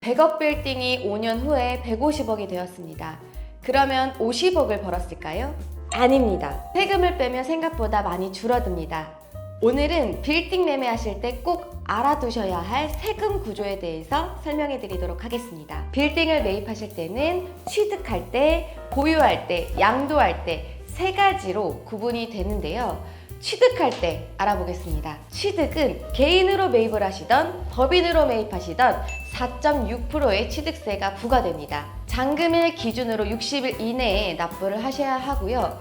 100억 빌딩이 5년 후에 150억이 되었습니다. 그러면 50억을 벌었을까요? 아닙니다. 세금을 빼면 생각보다 많이 줄어듭니다. 오늘은 빌딩 매매하실 때 꼭 알아두셔야 할 세금 구조에 대해서 설명해 드리도록 하겠습니다. 빌딩을 매입하실 때는 취득할 때, 보유할 때, 양도할 때 세 가지로 구분이 되는데요. 취득할 때 알아보겠습니다. 취득은 개인으로 매입을 하시던 법인으로 매입하시던 4.6%의 취득세가 부과됩니다. 잔금일 기준으로 60일 이내에 납부를 하셔야 하고요.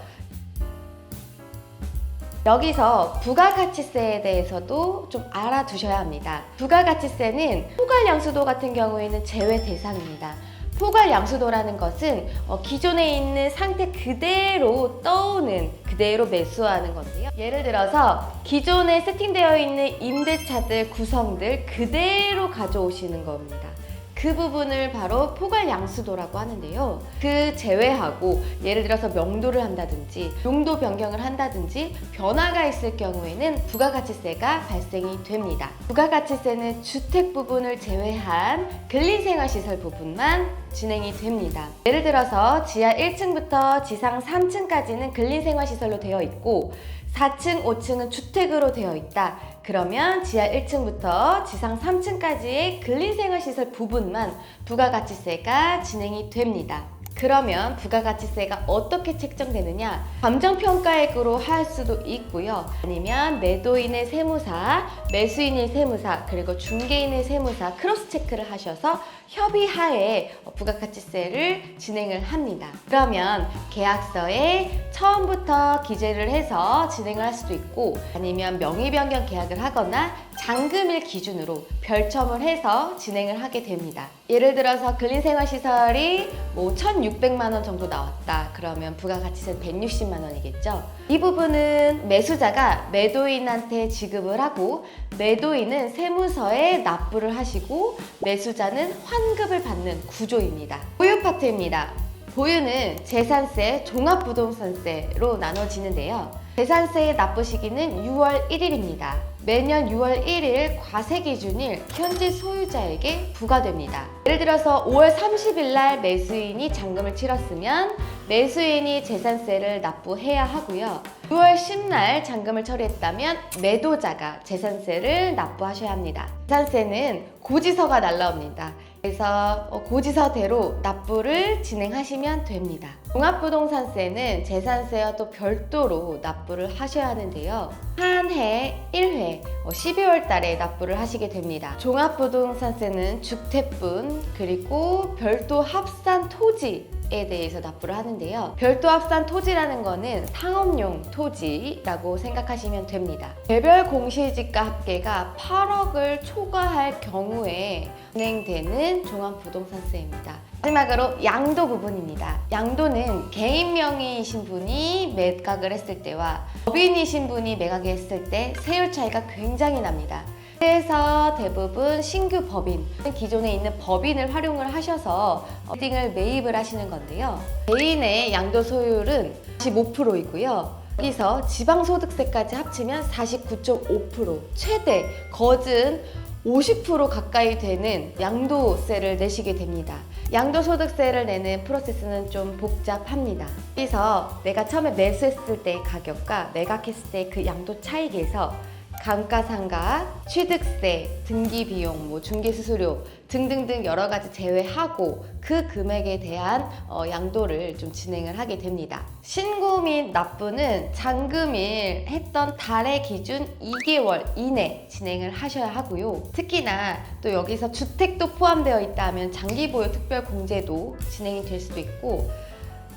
여기서 부가가치세에 대해서도 좀 알아두셔야 합니다. 부가가치세는 포괄양수도 같은 경우에는 제외 대상입니다. 포괄양수도라는 것은 기존에 있는 상태 그대로 떠오는, 그대로 매수하는 건데요. 예를 들어서 기존에 세팅되어 있는 임대차들 구성들 그대로 가져오시는 겁니다. 그 부분을 바로 포괄양수도라고 하는데요. 그 제외하고 예를 들어서 명도를 한다든지 용도 변경을 한다든지 변화가 있을 경우에는 부가가치세가 발생이 됩니다. 부가가치세는 주택 부분을 제외한 근린생활시설 부분만 진행이 됩니다. 예를 들어서 지하 1층부터 지상 3층까지는 근린생활시설로 되어 있고 4층, 5층은 주택으로 되어 있다. 그러면 지하 1층부터 지상 3층까지의 근린생활시설 부분만 부가가치세가 진행이 됩니다. 그러면 부가가치세가 어떻게 책정되느냐? 감정평가액으로 할 수도 있고요. 아니면 매도인의 세무사, 매수인의 세무사, 그리고 중개인의 세무사 크로스 체크를 하셔서 협의하에 부가가치세를 진행을 합니다. 그러면 계약서에 처음부터 기재를 해서 진행을 할 수도 있고 아니면 명의변경 계약을 하거나 잔금일 기준으로 별첨을 해서 진행을 하게 됩니다. 예를 들어서 근린생활시설이 1,600만 원 정도 나왔다. 그러면 부가가치세는 160만 원이겠죠. 이 부분은 매수자가 매도인한테 지급을 하고 매도인은 세무서에 납부를 하시고 매수자는 환급을 받는 구조입니다. 보유 파트입니다. 보유는 재산세, 종합부동산세로 나눠지는데요. 재산세의 납부 시기는 6월 1일입니다. 매년 6월 1일 과세기준일 현재 소유자에게 부과됩니다. 예를 들어서 5월 30일 날 매수인이 잔금을 치렀으면 매수인이 재산세를 납부해야 하고요. 6월 10날 잔금을 처리했다면 매도자가 재산세를 납부하셔야 합니다. 재산세는 고지서가 날라옵니다. 그래서 고지서대로 납부를 진행하시면 됩니다. 종합부동산세는 재산세와 또 별도로 납부를 하셔야 하는데요. 한 해 1회 12월 달에 납부를 하시게 됩니다. 종합부동산세는 주택분 그리고 별도 합산 토지에 대해서 납부를 하는데요. 별도 합산 토지라는 거는 상업용 토지라고 생각하시면 됩니다. 개별 공시지가 합계가 8억을 초과할 경우에 진행되는 종합부동산세입니다. 마지막으로 양도 부분입니다. 양도는 개인 명의이신 분이 매각을 했을 때와 법인이신 분이 매각했을 때 세율 차이가 굉장히 납니다. 그래서 대부분 신규 법인, 기존에 있는 법인을 활용을 하셔서 빌딩을 매입을 하시는 건데요. 개인의 양도 소율은 45%이고요. 여기서 지방소득세까지 합치면 49.5%, 최대 거진 50% 가까이 되는 양도세를 내시게 됩니다. 양도소득세를 내는 프로세스는 좀 복잡합니다. 그래서 내가 처음에 매수했을 때의 가격과 매각했을 때 그 양도 차익에서 감가상각, 취득세, 등기비용, 중개수수료 등등등 여러 가지 제외하고 그 금액에 대한 양도를 좀 진행을 하게 됩니다. 신고 및 납부는 잔금일 했던 달의 기준 2개월 이내 진행을 하셔야 하고요. 특히나 또 여기서 주택도 포함되어 있다면 장기보유 특별공제도 진행이 될 수도 있고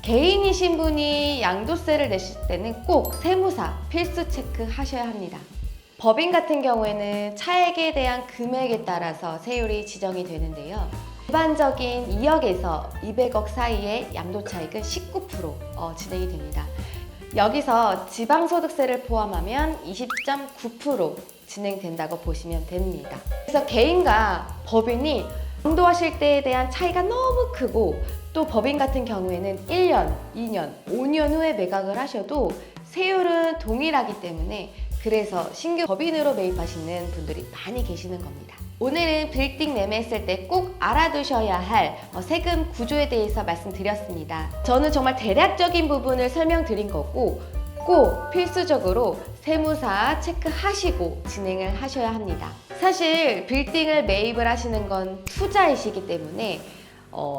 개인이신 분이 양도세를 내실 때는 꼭 세무사 필수 체크 하셔야 합니다. 법인 같은 경우에는 차액에 대한 금액에 따라서 세율이 지정이 되는데요. 일반적인 2억에서 200억 사이의 양도 차익은 19% 진행이 됩니다. 여기서 지방소득세를 포함하면 20.9% 진행된다고 보시면 됩니다. 그래서 개인과 법인이 양도하실 때에 대한 차이가 너무 크고 또 법인 같은 경우에는 1년, 2년, 5년 후에 매각을 하셔도 세율은 동일하기 때문에 그래서 신규 법인으로 매입하시는 분들이 많이 계시는 겁니다. 오늘은 빌딩 매매했을 때 꼭 알아두셔야 할 세금 구조에 대해서 말씀드렸습니다. 저는 정말 대략적인 부분을 설명드린 거고 꼭 필수적으로 세무사 체크하시고 진행을 하셔야 합니다. 사실 빌딩을 매입을 하시는 건 투자이시기 때문에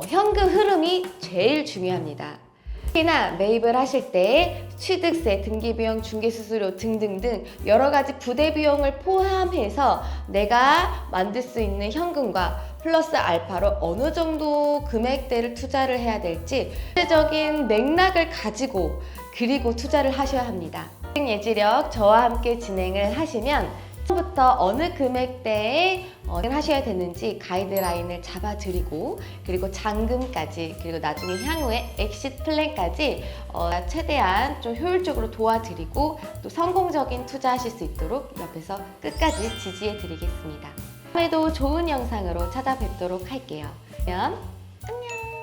현금 흐름이 제일 중요합니다. 특히나 매입을 하실 때 취득세, 등기비용, 중개수수료 등등등 여러 가지 부대 비용을 포함해서 내가 만들 수 있는 현금과 플러스 알파로 어느 정도 금액대를 투자를 해야 될지 구체적인 맥락을 가지고 그리고 투자를 하셔야 합니다. 예지력 저와 함께 진행을 하시면 처음부터 어느 금액대에 하셔야 되는지 가이드라인을 잡아드리고 그리고 잔금까지 그리고 나중에 향후에 엑시트 플랜까지 최대한 좀 효율적으로 도와드리고 또 성공적인 투자하실 수 있도록 옆에서 끝까지 지지해 드리겠습니다. 다음에도 좋은 영상으로 찾아뵙도록 할게요. 그러면 안녕.